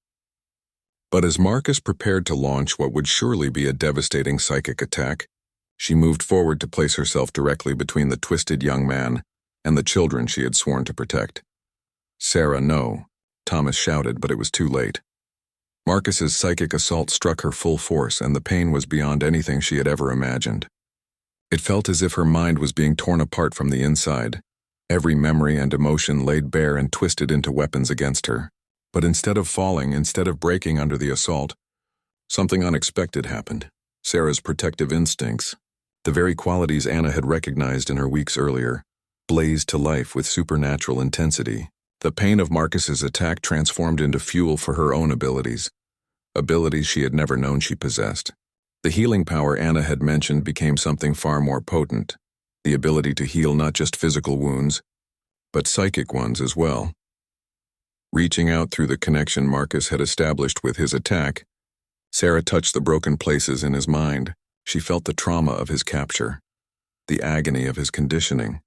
But as Marcus prepared to launch what would surely be a devastating psychic attack, she moved forward to place herself directly between the twisted young man and the children she had sworn to protect. "Sarah, no," Thomas shouted, but it was too late. Marcus's psychic assault struck her full force, and the pain was beyond anything she had ever imagined. It felt as if her mind was being torn apart from the inside, every memory and emotion laid bare and twisted into weapons against her. But instead of falling, instead of breaking under the assault, something unexpected happened. Sarah's protective instincts, the very qualities Anna had recognized in her weeks earlier, blazed to life with supernatural intensity. The pain of Marcus's attack transformed into fuel for her own abilities she had never known she possessed. The healing power Anna had mentioned became something far more potent, the ability to heal not just physical wounds, but psychic ones as well. Reaching out through the connection Marcus had established with his attack, Sarah touched the broken places in his mind. She felt the trauma of his capture, the agony of his conditioning,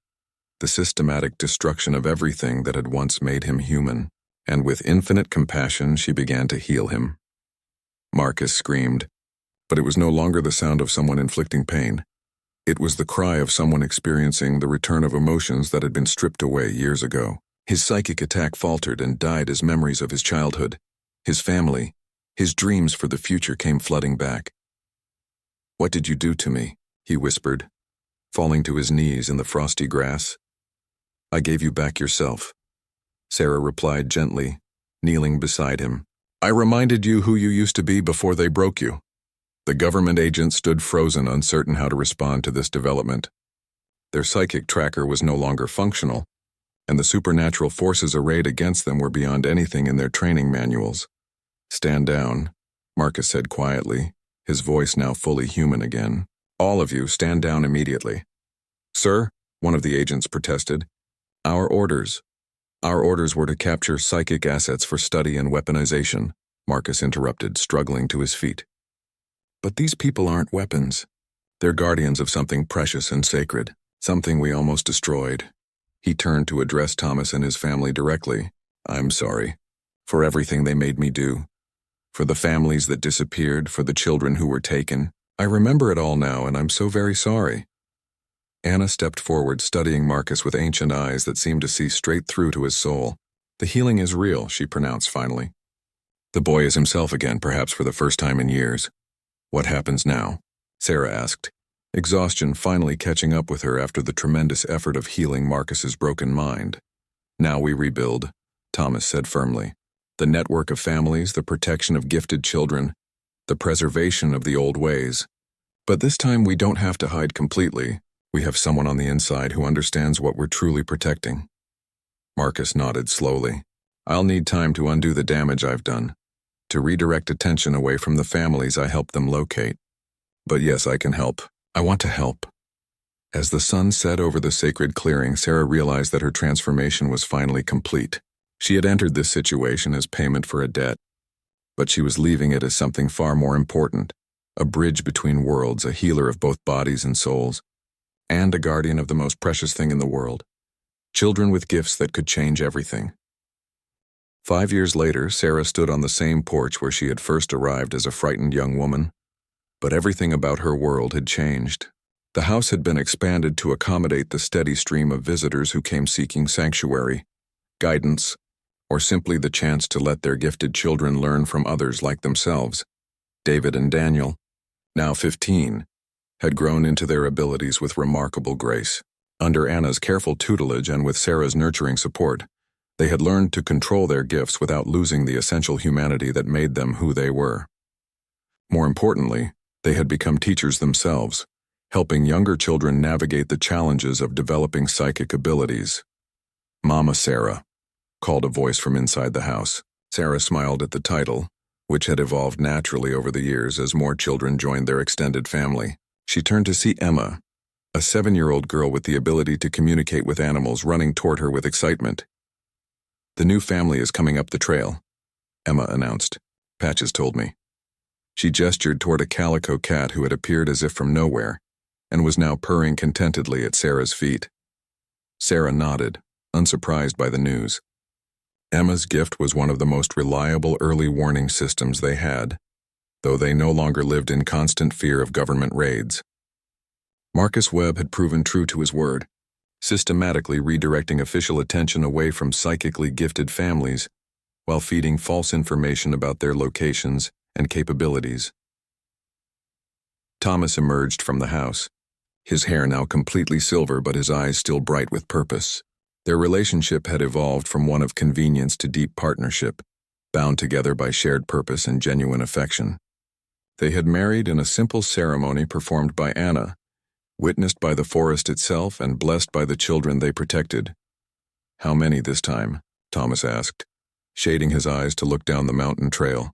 the systematic destruction of everything that had once made him human, and with infinite compassion she began to heal him. Marcus screamed, but it was no longer the sound of someone inflicting pain. It was the cry of someone experiencing the return of emotions that had been stripped away years ago. His psychic attack faltered and died as memories of his childhood, his family, his dreams for the future came flooding back. "What did you do to me?" he whispered, falling to his knees in the frosty grass. "I gave you back yourself," Sarah replied gently, kneeling beside him. "I reminded you who you used to be before they broke you." The government agent stood frozen, uncertain how to respond to this development. Their psychic tracker was no longer functional, and the supernatural forces arrayed against them were beyond anything in their training manuals. "Stand down," Marcus said quietly, his voice now fully human again. "All of you, stand down immediately." "Sir," one of the agents protested, Our orders were to capture psychic assets for study and weaponization," Marcus interrupted, struggling to his feet. "But these people aren't weapons. They're guardians of something precious and sacred, something we almost destroyed." He turned to address Thomas and his family directly. "I'm sorry for everything they made me do, for the families that disappeared, for the children who were taken. I remember it all now, and I'm so very sorry." Anna stepped forward, studying Marcus with ancient eyes that seemed to see straight through to his soul. "The healing is real," she pronounced finally. "The boy is himself again, perhaps for the first time in years." "What happens now?" Sarah asked, exhaustion finally catching up with her after the tremendous effort of healing Marcus's broken mind. "Now we rebuild," Thomas said firmly. "The network of families, the protection of gifted children, the preservation of the old ways. But this time we don't have to hide completely. We have someone on the inside who understands what we're truly protecting." Marcus nodded slowly. "I'll need time to undo the damage I've done, to redirect attention away from the families I helped them locate. But yes, I can help. I want to help." As the sun set over the sacred clearing, Sarah realized that her transformation was finally complete. She had entered this situation as payment for a debt, but she was leaving it as something far more important, a bridge between worlds, a healer of both bodies and souls, and a guardian of the most precious thing in the world, children with gifts that could change everything. 5 years later, Sarah stood on the same porch where she had first arrived as a frightened young woman, but everything about her world had changed. The house had been expanded to accommodate the steady stream of visitors who came seeking sanctuary, guidance, or simply the chance to let their gifted children learn from others like themselves. David and Daniel, now 15, had grown into their abilities with remarkable grace. Under Anna's careful tutelage and with Sarah's nurturing support, they had learned to control their gifts without losing the essential humanity that made them who they were. More importantly, they had become teachers themselves, helping younger children navigate the challenges of developing psychic abilities. "Mama Sarah," called a voice from inside the house. Sarah smiled at the title, which had evolved naturally over the years as more children joined their extended family. She turned to see Emma, a 7-year-old girl with the ability to communicate with animals, running toward her with excitement. "The new family is coming up the trail," Emma announced. "Patches told me." She gestured toward a calico cat who had appeared as if from nowhere and was now purring contentedly at Sarah's feet. Sarah nodded, unsurprised by the news. Emma's gift was one of the most reliable early warning systems they had, though they no longer lived in constant fear of government raids. Marcus Webb had proven true to his word, systematically redirecting official attention away from psychically gifted families while feeding false information about their locations and capabilities. Thomas emerged from the house, his hair now completely silver but his eyes still bright with purpose. Their relationship had evolved from one of convenience to deep partnership, bound together by shared purpose and genuine affection. They had married in a simple ceremony performed by Anna, witnessed by the forest itself and blessed by the children they protected. "How many this time?" Thomas asked, shading his eyes to look down the mountain trail.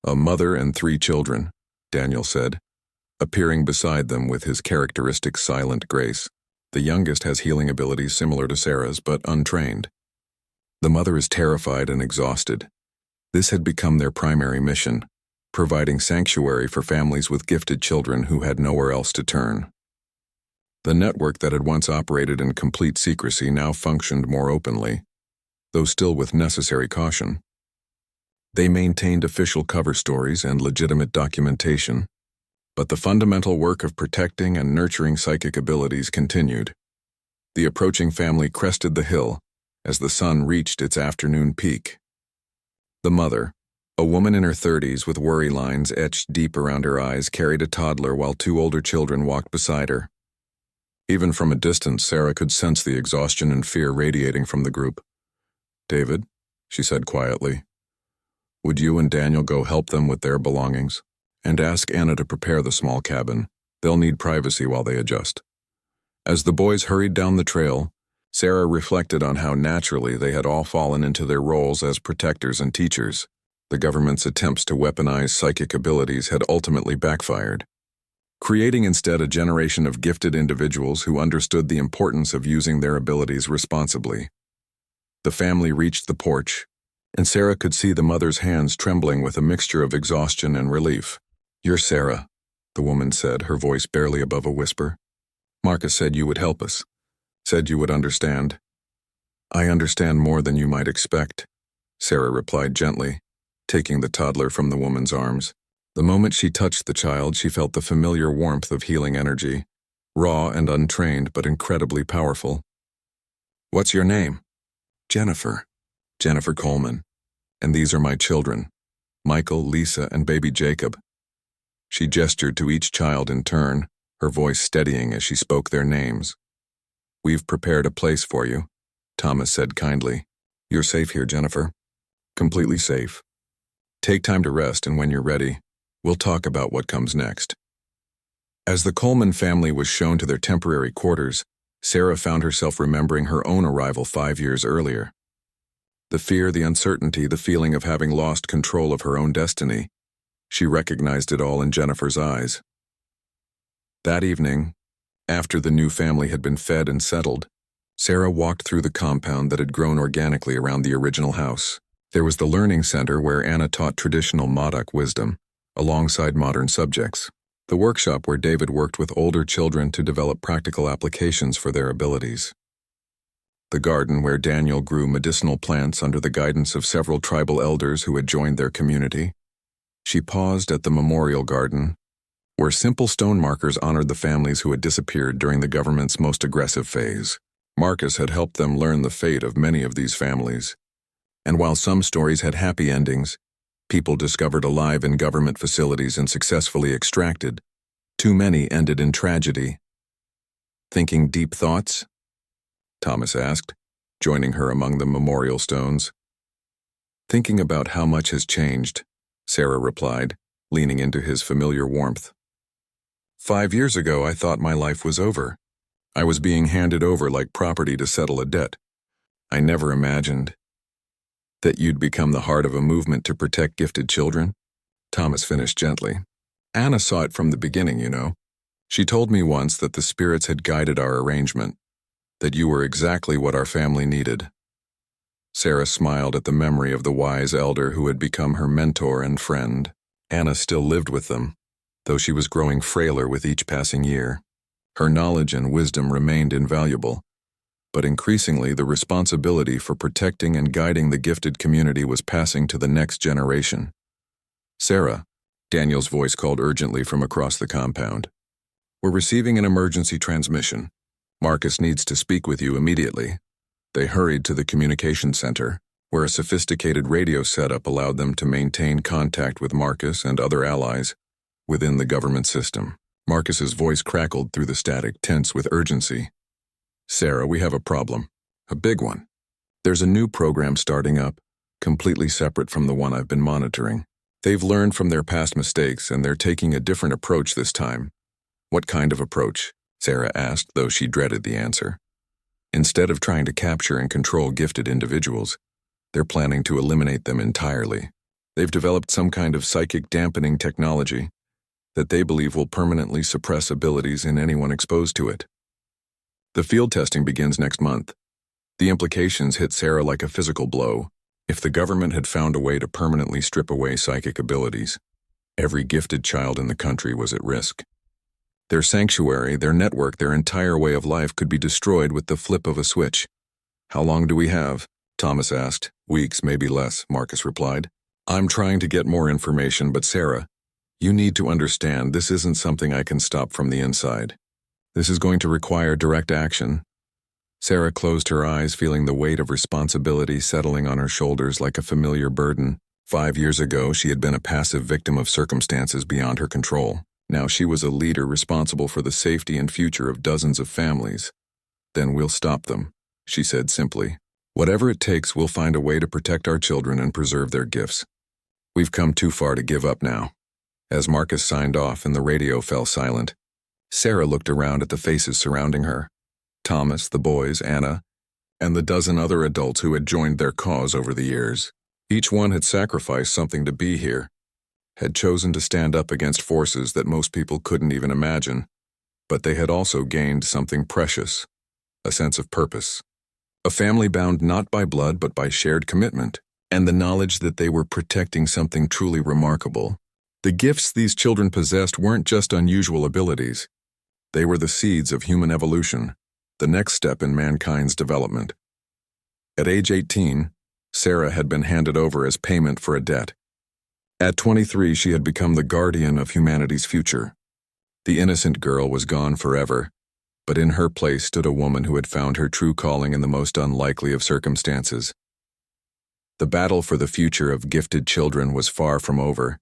"A mother and 3 children," Daniel said, appearing beside them with his characteristic silent grace. "The youngest has healing abilities similar to Sarah's, but untrained. The mother is terrified and exhausted. This had become their primary mission, providing sanctuary for families with gifted children who had nowhere else to turn." The network that had once operated in complete secrecy now functioned more openly, though still with necessary caution. They maintained official cover stories and legitimate documentation, but the fundamental work of protecting and nurturing psychic abilities continued. The approaching family crested the hill as the sun reached its afternoon peak. The mother, a woman in her 30s with worry lines etched deep around her eyes, carried a toddler while 2 older children walked beside her. Even from a distance, Sarah could sense the exhaustion and fear radiating from the group. "David," she said quietly, "would you and Daniel go help them with their belongings? And ask Anna to prepare the small cabin. They'll need privacy while they adjust." As the boys hurried down the trail, Sarah reflected on how naturally they had all fallen into their roles as protectors and teachers. The government's attempts to weaponize psychic abilities had ultimately backfired, creating instead a generation of gifted individuals who understood the importance of using their abilities responsibly. The family reached the porch, and Sarah could see the mother's hands trembling with a mixture of exhaustion and relief. "You're Sarah," the woman said, her voice barely above a whisper. "Marcus said you would help us, said you would understand." "I understand more than you might expect," Sarah replied gently, taking the toddler from the woman's arms. The moment she touched the child, she felt the familiar warmth of healing energy, raw and untrained but incredibly powerful. "What's your name?" "Jennifer. Jennifer Coleman. And these are my children, Michael, Lisa, and baby Jacob." She gestured to each child in turn, her voice steadying as she spoke their names. "We've prepared a place for you," Thomas said kindly. "You're safe here, Jennifer. Completely safe. Take time to rest, and when you're ready, we'll talk about what comes next." As the Coleman family was shown to their temporary quarters, Sarah found herself remembering her own arrival 5 years earlier. The fear, the uncertainty, the feeling of having lost control of her own destiny. She recognized it all in Jennifer's eyes. That evening, after the new family had been fed and settled, Sarah walked through the compound that had grown organically around the original house. There was the learning center where Anna taught traditional Modoc wisdom, alongside modern subjects. The workshop where David worked with older children to develop practical applications for their abilities. The garden where Daniel grew medicinal plants under the guidance of several tribal elders who had joined their community. She paused at the memorial garden, where simple stone markers honored the families who had disappeared during the government's most aggressive phase. Marcus had helped them learn the fate of many of these families. And while some stories had happy endings, people discovered alive in government facilities and successfully extracted, too many ended in tragedy. "Thinking deep thoughts?" Thomas asked, joining her among the memorial stones. "Thinking about how much has changed," Sarah replied, leaning into his familiar warmth. 5 years ago, I thought my life was over. I was being handed over like property to settle a debt. I never imagined that you'd become the heart of a movement to protect gifted children," Thomas finished gently. "Anna saw it from the beginning, you know. She told me once that the spirits had guided our arrangement, that you were exactly what our family needed." Sarah smiled at the memory of the wise elder who had become her mentor and friend. Anna still lived with them, though she was growing frailer with each passing year. Her knowledge and wisdom remained invaluable, but increasingly the responsibility for protecting and guiding the gifted community was passing to the next generation. "Sarah," Daniel's voice called urgently from across the compound. "We're receiving an emergency transmission. Marcus needs to speak with you immediately." They hurried to the communication center, where a sophisticated radio setup allowed them to maintain contact with Marcus and other allies within the government system. Marcus's voice crackled through the static, tense with urgency. "Sarah, we have a problem. A big one. There's a new program starting up, completely separate from the one I've been monitoring. They've learned from their past mistakes and they're taking a different approach this time. What kind of approach? Sarah asked, though she dreaded the answer. Instead of trying to capture and control gifted individuals, they're planning to eliminate them entirely. They've developed some kind of psychic dampening technology that they believe will permanently suppress abilities in anyone exposed to it. The field testing begins next month. The implications hit Sarah like a physical blow. If the government had found a way to permanently strip away psychic abilities, every gifted child in the country was at risk. Their sanctuary, their network, their entire way of life could be destroyed with the flip of a switch. How long do we have? Thomas asked. Weeks, maybe less, Marcus replied. I'm trying to get more information, but Sarah, you need to understand this isn't something I can stop from the inside. This is going to require direct action. Sarah closed her eyes, feeling the weight of responsibility settling on her shoulders like a familiar burden. 5 years ago, she had been a passive victim of circumstances beyond her control. Now she was a leader responsible for the safety and future of dozens of families. Then we'll stop them, she said simply. Whatever it takes, we'll find a way to protect our children and preserve their gifts. We've come too far to give up now. As Marcus signed off and the radio fell silent, Sarah looked around at the faces surrounding her. Thomas, the boys, Anna, and the dozen other adults who had joined their cause over the years. Each one had sacrificed something to be here, had chosen to stand up against forces that most people couldn't even imagine, but they had also gained something precious, a sense of purpose. A family bound not by blood but by shared commitment, and the knowledge that they were protecting something truly remarkable. The gifts these children possessed weren't just unusual abilities. They were the seeds of human evolution, the next step in mankind's development. At age 18, Sarah had been handed over as payment for a debt. At 23, she had become the guardian of humanity's future. The innocent girl was gone forever, but in her place stood a woman who had found her true calling in the most unlikely of circumstances. The battle for the future of gifted children was far from over,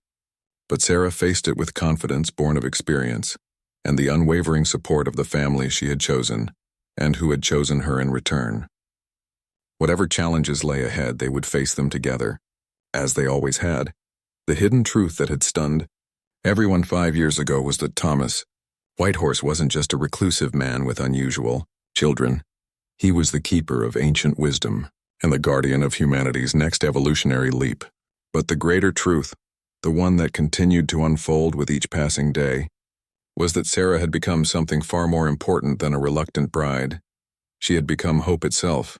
but Sarah faced it with confidence born of experience and the unwavering support of the family she had chosen, and who had chosen her in return. Whatever challenges lay ahead, they would face them together, as they always had. The hidden truth that had stunned everyone 5 years ago was that Thomas Whitehorse wasn't just a reclusive man with unusual children. He was the keeper of ancient wisdom and the guardian of humanity's next evolutionary leap. But the greater truth, the one that continued to unfold with each passing day, was that Sarah had become something far more important than a reluctant bride. She had become hope itself,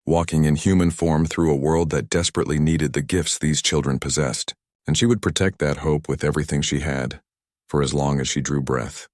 walking in human form through a world that desperately needed the gifts these children possessed, and she would protect that hope with everything she had, for as long as she drew breath.